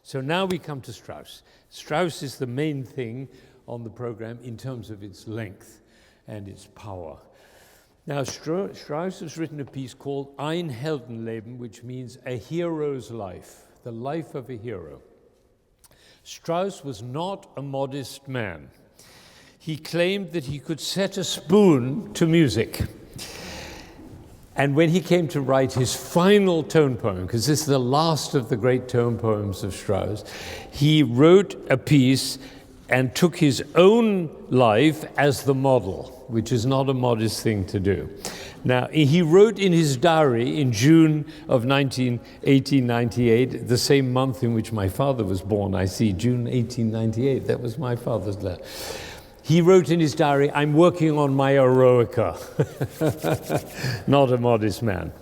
So now we come to Strauss. Strauss is the main thing on the program in terms of its length and its power. Now, Strauss has written a piece called Ein Heldenleben, which means a hero's life, the life of a hero. Strauss was not a modest man. He claimed that he could set a spoon to music. And when he came to write his final tone poem, because this is the last of the great tone poems of Strauss, he wrote a piece and took his own life as the model, which is not a modest thing to do. Now, he wrote in his diary in June of 1898, the same month in which my father was born, I see, June 1898, that was my father's letter. He wrote in his diary, "I'm working on my eroica." Not a modest man.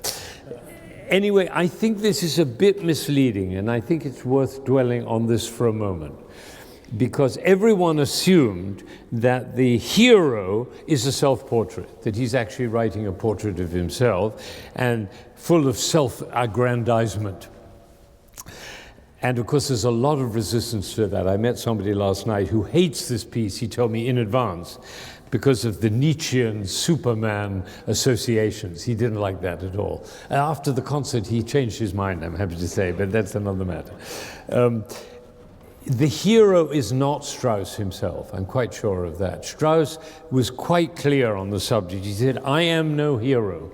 Anyway, I think this is a bit misleading, and I think it's worth dwelling on this for a moment. Because everyone assumed that the hero is a self-portrait, that he's actually writing a portrait of himself and full of self-aggrandizement. And of course, there's a lot of resistance to that. I met somebody last night who hates this piece, he told me in advance, because of the Nietzschean Superman associations. He didn't like that at all. After the concert, he changed his mind, I'm happy to say, but that's another matter. The hero is not Strauss himself, I'm quite sure of that. Strauss was quite clear on the subject. He said, "I am no hero.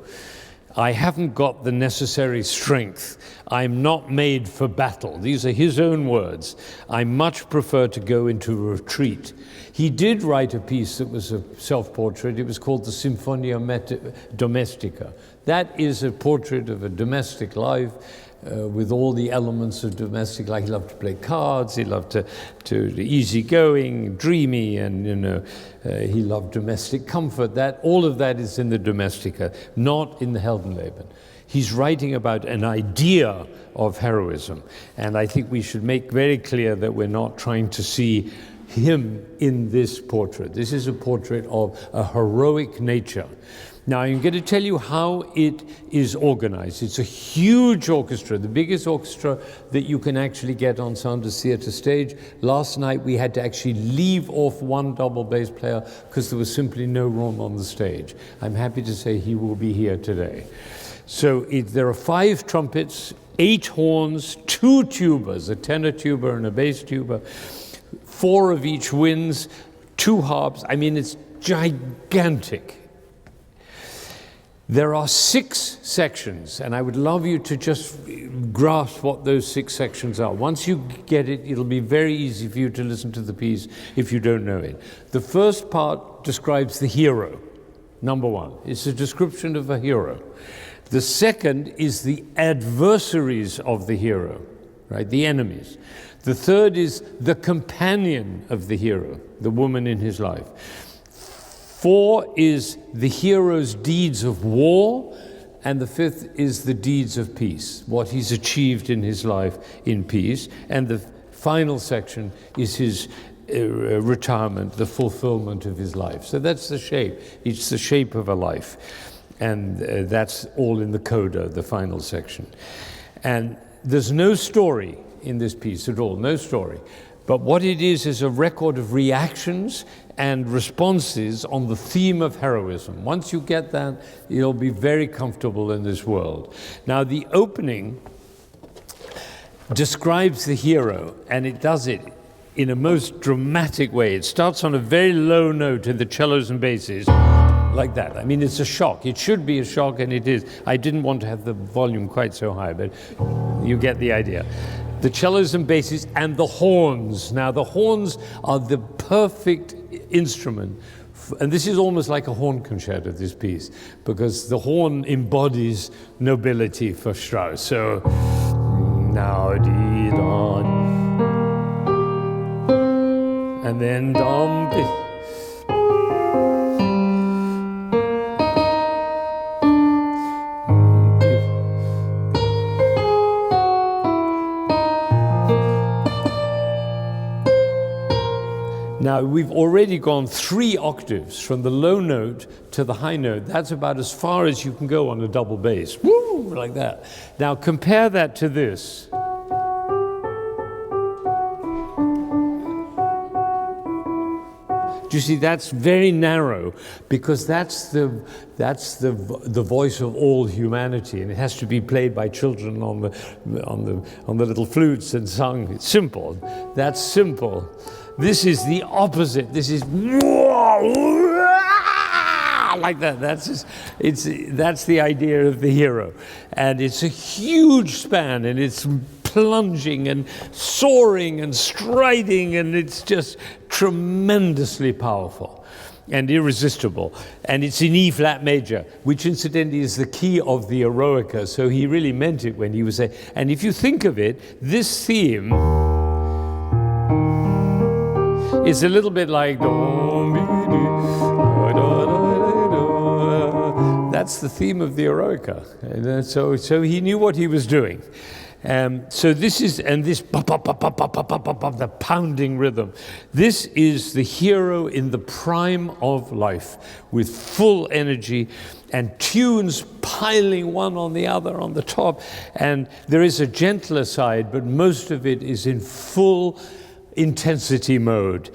I haven't got the necessary strength. I'm not made for battle." These are his own words. "I much prefer to go into retreat." He did write a piece that was a self-portrait. It was called the Symphonia Domestica. That is a portrait of a domestic life, with all the elements of domestic life. He loved to play cards, he loved to easygoing, dreamy, and he loved domestic comfort. All of that is in the Domestica, not in the Heldenleben. He's writing about an idea of heroism, and I think we should make very clear that we're not trying to see him in this portrait. This is a portrait of a heroic nature. Now, I'm going to tell you how it is organized. It's a huge orchestra, the biggest orchestra that you can actually get on Zander's theater stage. Last night, we had to actually leave off one double bass player because there was simply no room on the stage. I'm happy to say he will be here today. So there are 5 trumpets, 8 horns, 2 tubas, a tenor tuba and a bass tuba, 4 of each winds, 2 harps. I mean, it's gigantic. There are 6 sections, and I would love you to just grasp what those 6 sections are. Once you get it, it'll be very easy for you to listen to the piece if you don't know it. The first part describes the hero, number 1. It's a description of a hero. The second is the adversaries of the hero, right? The enemies. The third is the companion of the hero, the woman in his life. 4 is the hero's deeds of war, and the 5th is the deeds of peace, what he's achieved in his life in peace. And the final section is his retirement, the fulfillment of his life. So that's the shape. It's the shape of a life. And that's all in the coda, the final section. And there's no story in this piece at all, no story. But what it is a record of reactions and responses on the theme of heroism. Once you get that, you'll be very comfortable in this world. Now, the opening describes the hero, and it does it in a most dramatic way. It starts on a very low note in the cellos and basses, like that. I mean, it's a shock. It should be a shock, and it is. I didn't want to have the volume quite so high, but you get the idea. The cellos and basses and the horns. Now, the horns are the perfect instrument, and this is almost like a horn concerto, this piece, because the horn embodies nobility for Strauss. So, now, dee, don, and then dum. Now, we've already gone 3 octaves from the low note to the high note. That's about as far as you can go on a double bass. Woo! Like that. Now, compare that to this. Do you see? That's very narrow, because that's the voice of all humanity, and it has to be played by children on the little flutes and sung. It's simple. That's simple. This is the opposite. This is like that. That's the idea of the hero, and it's a huge span, and it's plunging and soaring and striding, and it's just tremendously powerful and irresistible. And it's in E flat major, which incidentally is the key of the Eroica. So he really meant it when he was saying. And if you think of it, this theme is a little bit like. That's the theme of the Eroica. And so he knew what he was doing. So this is, and this the pounding rhythm. This is the hero in the prime of life, with full energy and tunes piling one on the other on the top. And there is a gentler side, but most of it is in full intensity mode.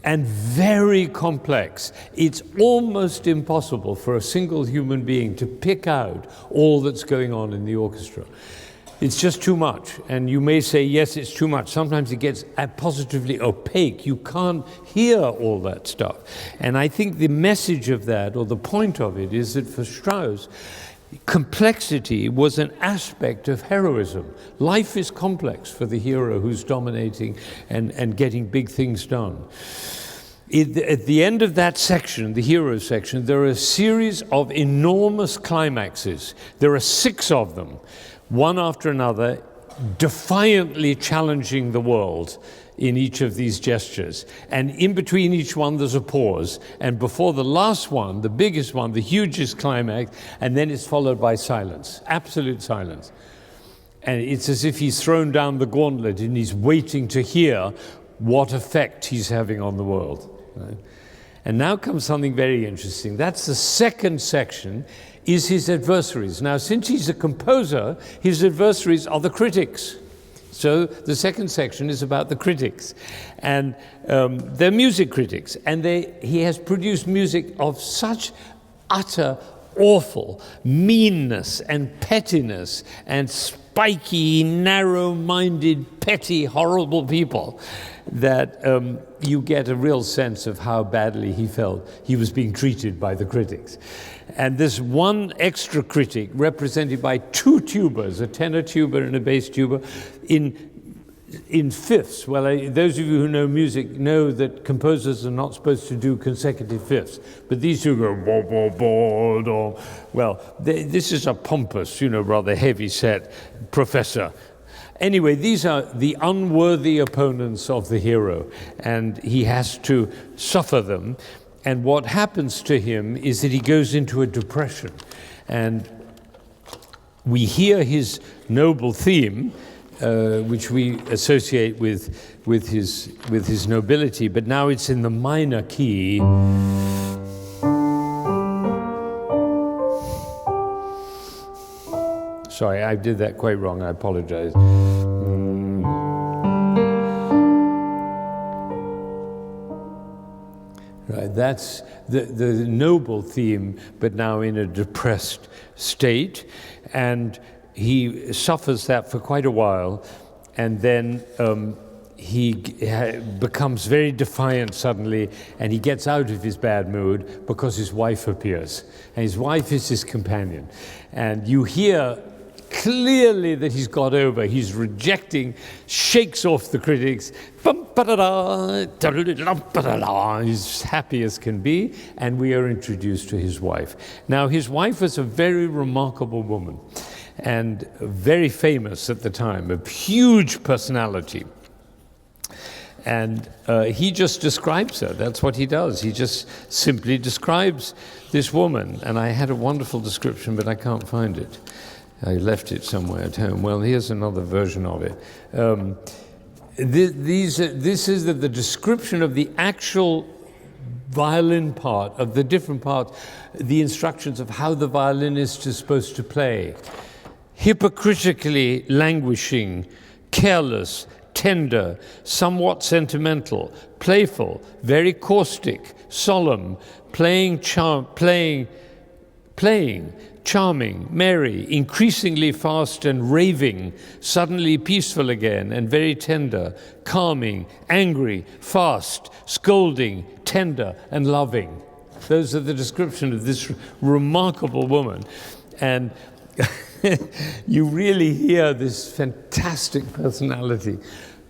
And very complex. It's almost impossible for a single human being to pick out all that's going on in the orchestra. It's just too much. And you may say, yes, it's too much. Sometimes it gets positively opaque. You can't hear all that stuff. And I think the message of that, or the point of it, is that for Strauss, complexity was an aspect of heroism. Life is complex for the hero who's dominating and getting big things done. At the end of that section, the hero section, there are a series of enormous climaxes. There are 6 of them, one after another, defiantly challenging the world in each of these gestures. And in between each one, there's a pause. And before the last one, the biggest one, the hugest climax, and then it's followed by silence, absolute silence. And it's as if he's thrown down the gauntlet and he's waiting to hear what effect he's having on the world. Right? And now comes something very interesting. That's the second section, is his adversaries. Now, since he's a composer, his adversaries are the critics. So the second section is about the critics, and they're music critics, and he has produced music of such utter awful meanness and pettiness and spiky, narrow-minded, petty, horrible people that you get a real sense of how badly he felt he was being treated by the critics. And this one extra critic, represented by 2 tubas, a tenor tuba and a bass tuba, in fifths. Well, those of you who know music know that composers are not supposed to do consecutive fifths, but these two go bo bo bo do. Well, this is a pompous, rather heavy-set professor. Anyway, these are the unworthy opponents of the hero, and he has to suffer them. And what happens to him is that he goes into a depression. And we hear his noble theme, which we associate with his nobility, but now it's in the minor key. Sorry, I did that quite wrong. I apologize. Right, that's the noble theme, but now in a depressed state. And he suffers that for quite a while, and then he becomes very defiant suddenly, and he gets out of his bad mood because his wife appears. And his wife is his companion. And you hear clearly that he's got over. He's rejecting, shakes off the critics. He's happy as can be, and we are introduced to his wife. Now, his wife was a very remarkable woman and very famous at the time, a huge personality. And he just describes her. That's what he does. He just simply describes this woman. And I had a wonderful description, but I can't find it. I left it somewhere at home. Well, here's another version of it. This is the description of the actual violin part, of the different parts, the instructions of how the violinist is supposed to play. Hypocritically languishing, careless, tender, somewhat sentimental, playful, very caustic, solemn, playing, charming, merry, increasingly fast and raving, suddenly peaceful again and very tender, calming, angry, fast, scolding, tender, and loving. Those are the description of this remarkable woman. And you really hear this fantastic personality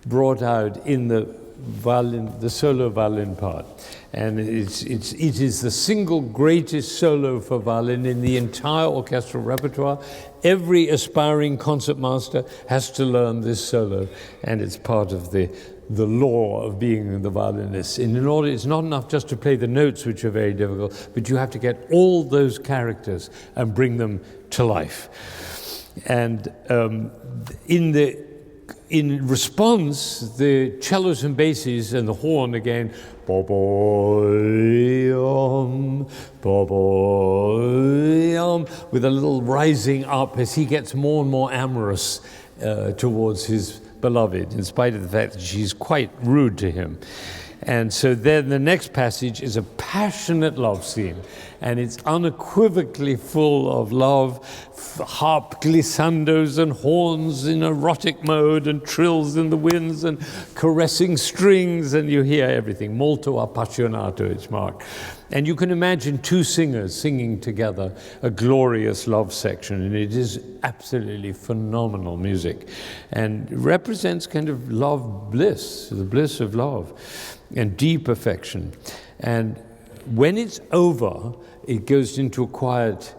brought out in the violin, the solo violin part. And it is the single greatest solo for violin in the entire orchestral repertoire. Every aspiring concertmaster has to learn this solo, and it's part of the law of being the violinist. And in order, it's not enough just to play the notes, which are very difficult, but you have to get all those characters and bring them to life. And in response, the cellos and basses and the horn again, with a little rising up as he gets more and more amorous towards his beloved, in spite of the fact that she's quite rude to him. And so then the next passage is a passionate love scene, and it's unequivocally full of love, harp glissandos and horns in erotic mode and trills in the winds and caressing strings, and you hear everything. Molto appassionato, it's marked. And you can imagine two singers singing together a glorious love section, and it is absolutely phenomenal music and represents kind of love bliss, the bliss of love and deep affection. And when it's over, it goes into a quiet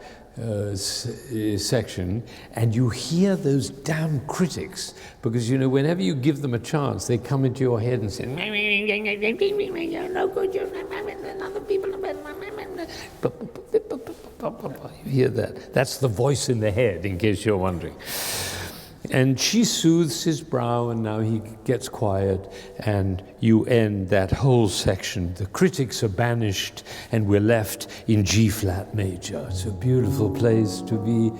section, and you hear those damn critics, because you know, whenever you give them a chance, they come into your head and say, "You're no good, you're other people." You hear that? That's the voice in the head, in case you're wondering. And she soothes his brow, and now he gets quiet, and you end that whole section. The critics are banished, and we're left in G-flat major. It's a beautiful place to be,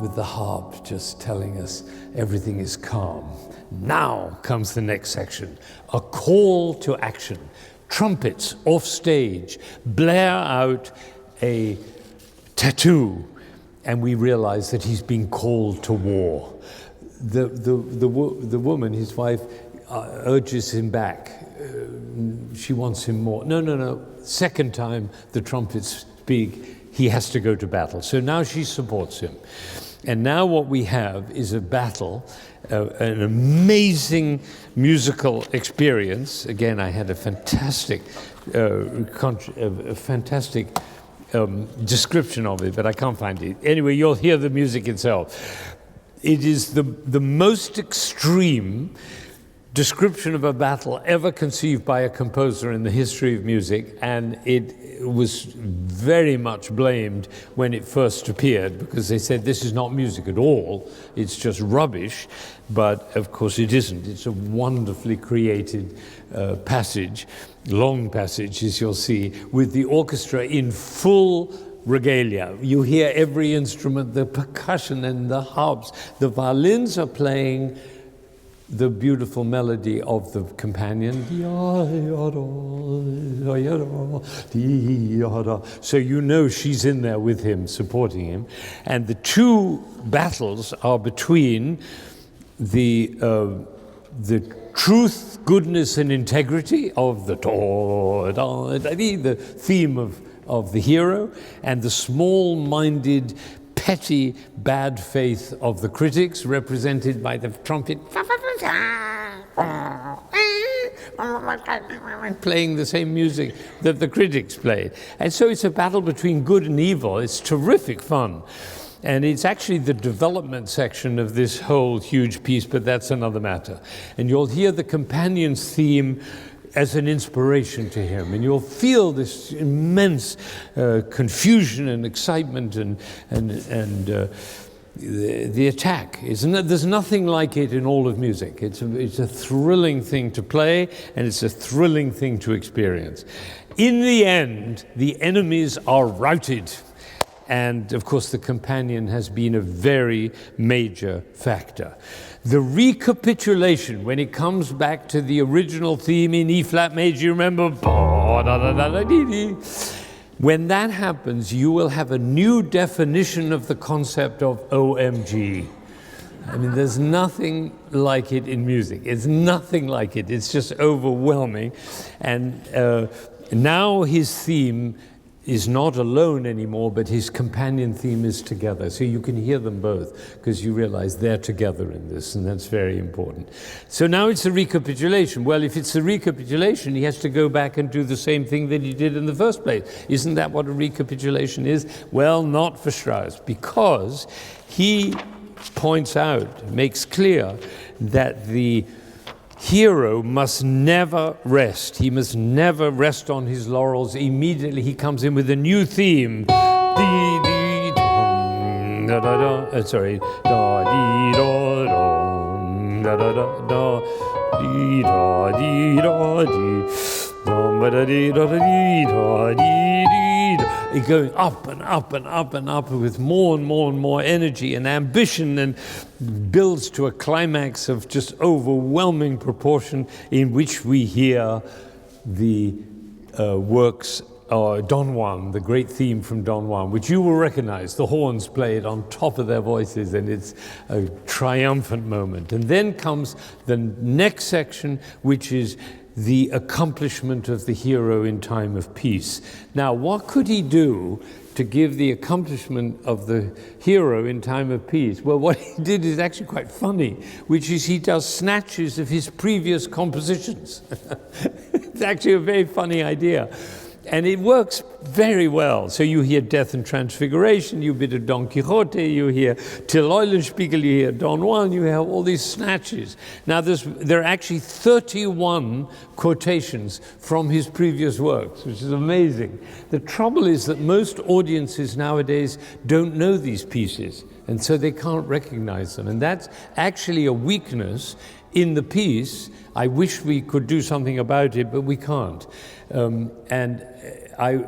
with the harp just telling us everything is calm. Now comes the next section, a call to action. Trumpets off stage blare out a tattoo, and we realize that he's being called to war. The woman, his wife, urges him back. She wants him more. No. Second time the trumpets speak, he has to go to battle. So now she supports him. And now what we have is a battle, an amazing musical experience. Again, I had a fantastic description of it, but I can't find it. Anyway, you'll hear the music itself. It is the most extreme description of a battle ever conceived by a composer in the history of music, and it was very much blamed when it first appeared, because they said this is not music at all, it's just rubbish. But of course it isn't. It's a wonderfully created passage, long passage, as you'll see, with the orchestra in full regalia. You hear every instrument, the percussion and the harps. The violins are playing the beautiful melody of the companion. So you know she's in there with him, supporting him. And the two battles are between the truth, goodness, and integrity of the theme of the hero, and the small-minded, petty bad faith of the critics, represented by the trumpet playing the same music that the critics played. And so it's a battle between good and evil. It's terrific fun. And it's actually the development section of this whole huge piece, but that's another matter. And you'll hear the companion's theme as an inspiration to him, and you'll feel this immense confusion and excitement and the attack. There's nothing like it in all of music. It's a thrilling thing to play, and it's a thrilling thing to experience. In the end, the enemies are routed, and of course the companion has been a very major factor. The recapitulation, when it comes back to the original theme in E flat major, you remember? When that happens, you will have a new definition of the concept of OMG. I mean, there's nothing like it in music. It's nothing like it. It's just overwhelming. And now his theme is not alone anymore, but his companion theme is together. So you can hear them both, because you realize they're together in this, and that's very important. So now it's a recapitulation. Well, if it's a recapitulation, he has to go back and do the same thing that he did in the first place. Isn't that what a recapitulation is? Well, not for Strauss, because he points out, makes clear, that the hero must never rest. He must never rest on his laurels. Immediately he comes in with a new theme. Sorry. Going up and up and up and up with more and more and more energy and ambition, and builds to a climax of just overwhelming proportion, in which we hear the works, Don Juan, the great theme from Don Juan, which you will recognize. The horns play it on top of their voices, and it's a triumphant moment. And then comes the next section, which is the accomplishment of the hero in time of peace. Now, what could he do to give the accomplishment of the hero in time of peace? Well, what he did is actually quite funny, which is he does snatches of his previous compositions. It's actually a very funny idea. And it works very well. So you hear Death and Transfiguration, you bit of Don Quixote, you hear Till Eulenspiegel, you hear Don Juan, you have all these snatches. Now there are actually 31 quotations from his previous works, which is amazing. The trouble is that most audiences nowadays don't know these pieces, and so they can't recognize them. And that's actually a weakness in the piece. I wish we could do something about it, but we can't.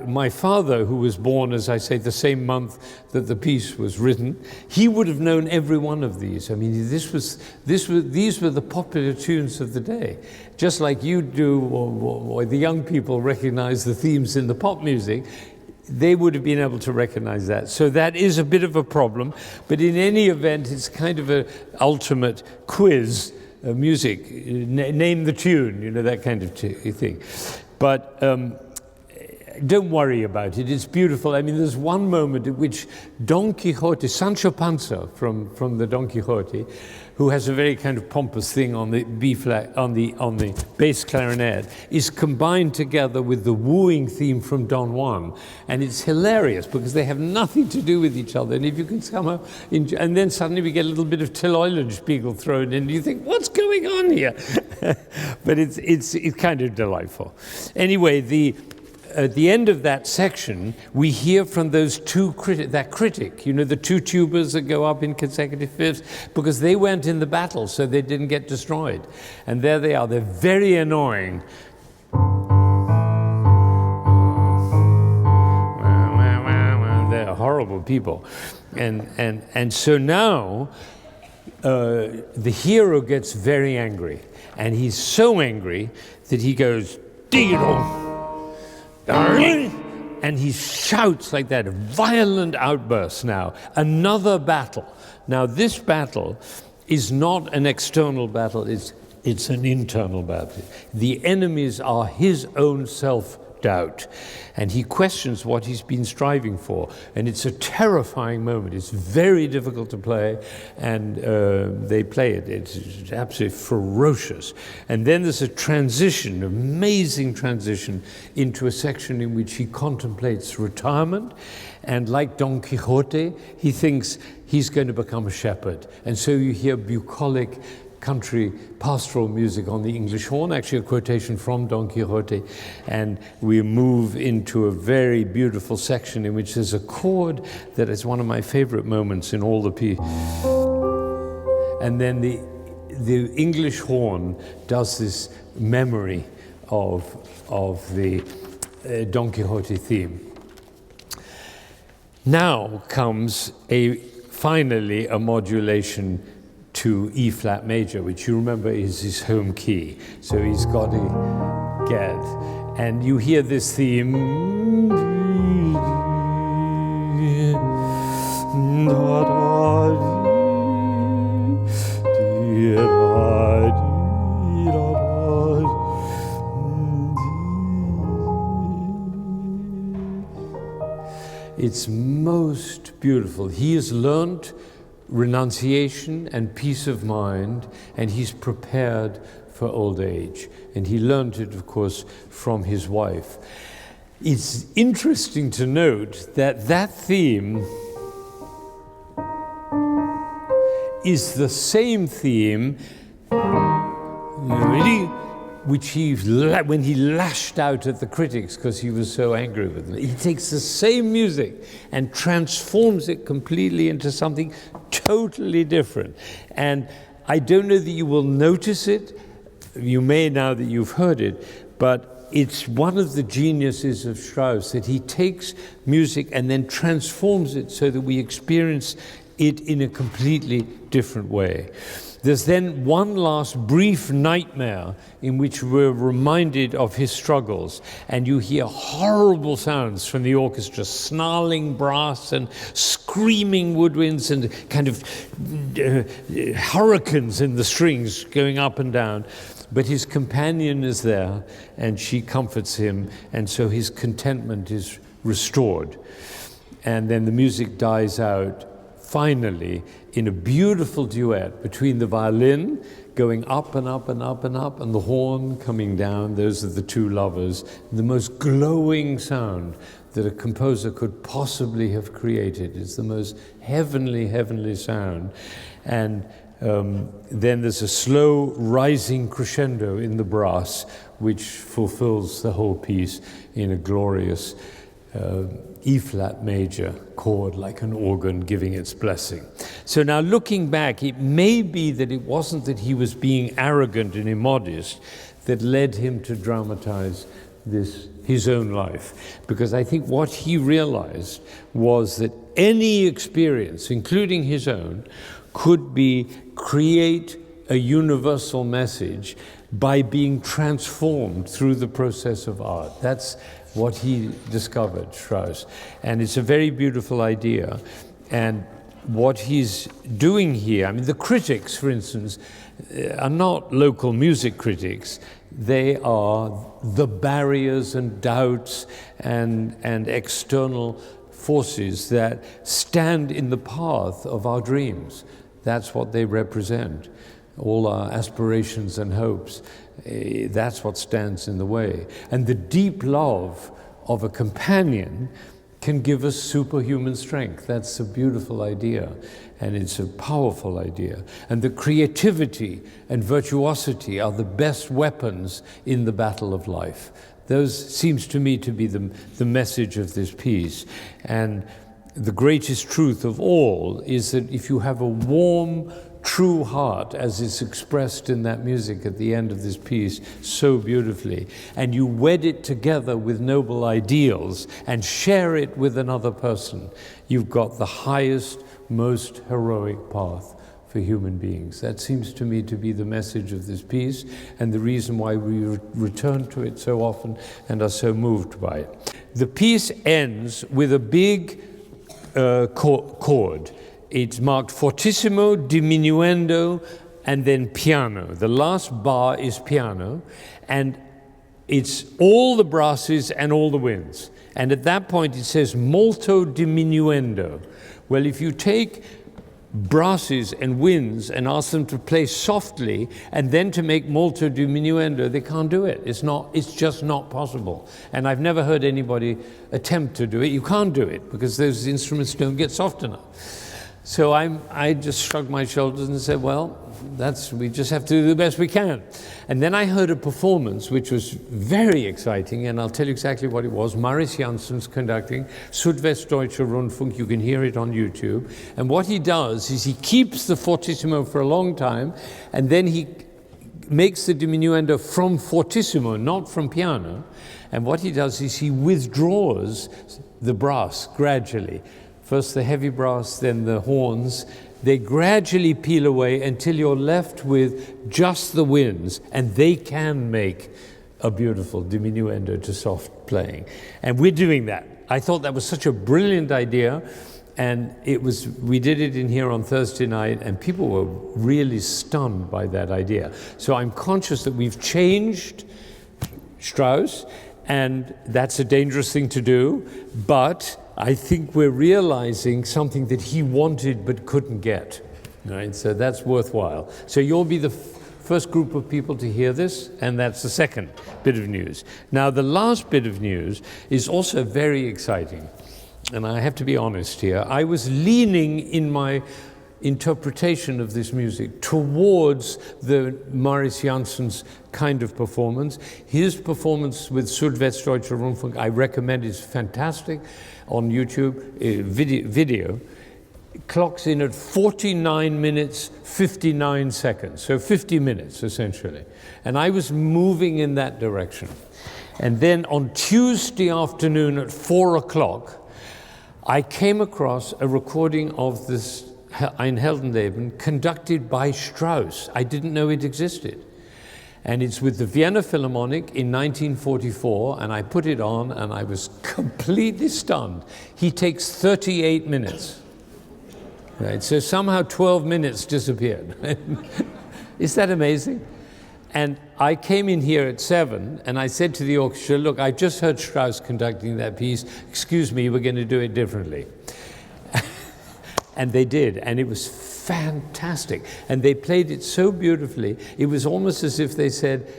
My father, who was born, as I say, the same month that the piece was written, he would have known every one of these. I mean, these were the popular tunes of the day. Just like you do, or the young people recognize the themes in the pop music, they would have been able to recognize that. So that is a bit of a problem, but in any event, it's kind of an ultimate quiz. Music, name the tune, you know, that kind of thing. But don't worry about it, it's beautiful. I mean, there's one moment at which Don Quixote, Sancho Panza from the Don Quixote, who has a very kind of pompous thing on the B flat, on the bass clarinet, is combined together with the wooing theme from Don Juan. And it's hilarious because they have nothing to do with each other. And if you can somehow, and then suddenly we get a little bit of Till Eulenspiegel thrown in, and you think, what's going on here? But it's kind of delightful. Anyway, at the end of that section, we hear from those that critic, you know, the two tubas that go up in consecutive fifths, because they went in the battle, so they didn't get destroyed. And there they are. They're very annoying. They're horrible people. And so now the hero gets very angry. And he's so angry that he goes, "Dee-dong." And he shouts like that, a violent outburst now. Another battle. Now this battle is not an external battle, it's an internal battle. The enemies are his own self-doubt. And he questions what he's been striving for. And it's a terrifying moment. It's very difficult to play, and they play it. It's absolutely ferocious. And then there's a transition, amazing transition, into a section in which he contemplates retirement. And like Don Quixote, he thinks he's going to become a shepherd. And so you hear bucolic country pastoral music on the English horn, actually a quotation from Don Quixote, and we move into a very beautiful section in which there's a chord that is one of my favorite moments in all the piece. And then the English horn does this memory of the Don Quixote theme. Now comes finally a modulation to E flat major, which you remember is his home key. So he's got a get. And you hear this theme. It's most beautiful. He has learned renunciation and peace of mind, and he's prepared for old age. And he learned it, of course, from his wife. It's interesting to note that that theme is the same theme which when he lashed out at the critics because he was so angry with them. He takes the same music and transforms it completely into something totally different. And I don't know that you will notice it. You may now that you've heard it, but it's one of the geniuses of Strauss that he takes music and then transforms it so that we experience it in a completely different way. There's then one last brief nightmare in which we're reminded of his struggles, and you hear horrible sounds from the orchestra, snarling brass and screaming woodwinds and kind of hurricanes in the strings going up and down. But his companion is there, and she comforts him, and so his contentment is restored. And then the music dies out, finally, in a beautiful duet between the violin going up and up and up and up, and the horn coming down. Those are the two lovers. The most glowing sound that a composer could possibly have created. It's the most heavenly, heavenly sound. And then there's a slow rising crescendo in the brass, which fulfills the whole piece in a glorious E-flat major chord, like an organ giving its blessing. So now looking back, it may be that it wasn't that he was being arrogant and immodest that led him to dramatize his own life, because I think what he realized was that any experience, including his own, could create a universal message by being transformed through the process of art. That's what he discovered, Strauss. And it's a very beautiful idea. And what he's doing here, I mean, the critics, for instance, are not local music critics. They are the barriers and doubts and external forces that stand in the path of our dreams. That's what they represent. All our aspirations and hopes, that's what stands in the way. And the deep love of a companion can give us superhuman strength. That's a beautiful idea, and it's a powerful idea. And the creativity and virtuosity are the best weapons in the battle of life. Those seems to me to be the message of this piece. And the greatest truth of all is that if you have a warm, true heart, as is expressed in that music at the end of this piece so beautifully, and you wed it together with noble ideals and share it with another person, you've got the highest, most heroic path for human beings. That seems to me to be the message of this piece, and the reason why we return to it so often and are so moved by it. The piece ends with a big chord. It's marked fortissimo, diminuendo, and then piano. The last bar is piano, and it's all the brasses and all the winds. And at that point it says molto diminuendo. Well, if you take brasses and winds and ask them to play softly and then to make molto diminuendo, they can't do it. It's just not possible. And I've never heard anybody attempt to do it. You can't do it because those instruments don't get soft enough. So I just shrugged my shoulders and said, well, we just have to do the best we can. And then I heard a performance which was very exciting, and I'll tell you exactly what it was. Maris Janssen's conducting, Südwestdeutscher Rundfunk, you can hear it on YouTube. And what he does is he keeps the fortissimo for a long time, and then he makes the diminuendo from fortissimo, not from piano. And what he does is he withdraws the brass gradually first the heavy brass, then the horns. They gradually peel away until you're left with just the winds, and they can make a beautiful diminuendo to soft playing. And we're doing that. I thought that was such a brilliant idea, and we did it in here on Thursday night, and people were really stunned by that idea. So I'm conscious that we've changed Strauss, and that's a dangerous thing to do, but I think we're realizing something that he wanted but couldn't get, right? So that's worthwhile. So you'll be the first group of people to hear this, and that's the second bit of news. Now, the last bit of news is also very exciting, and I have to be honest here. I was leaning in my interpretation of this music towards the Marius Janssen's kind of performance. His performance with Südwestdeutsche Rundfunk, I recommend, is fantastic on YouTube, video. Clocks in at 49 minutes, 59 seconds, so 50 minutes essentially. And I was moving in that direction. And then on Tuesday afternoon at 4 o'clock, I came across a recording of this Ein Heldenleben conducted by Strauss. I didn't know it existed. And it's with the Vienna Philharmonic in 1944, and I put it on and I was completely stunned. He takes 38 minutes. Right, so somehow 12 minutes disappeared. Is that amazing? And I came in here at 7 and I said to the orchestra, look, I just heard Strauss conducting that piece. Excuse me, we're going to do it differently. And they did, and it was fantastic. And they played it so beautifully, it was almost as if they said,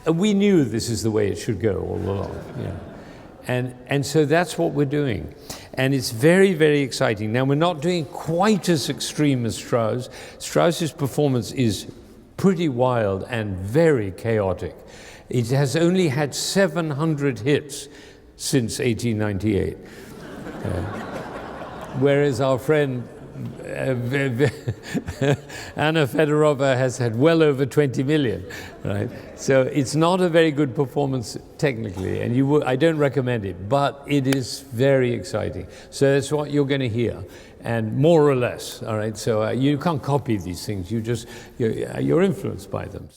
we knew this is the way it should go all along. Yeah. And so that's what we're doing. And it's very, very exciting. Now, we're not doing quite as extreme as Strauss. Strauss's performance is pretty wild and very chaotic. It has only had 700 hits since 1898. Whereas our friend Anna Fedorova has had well over 20 million, right? So it's not a very good performance technically, and I don't recommend it, but it is very exciting. So that's what you're going to hear, and more or less, all right? So you can't copy these things, you're influenced by them.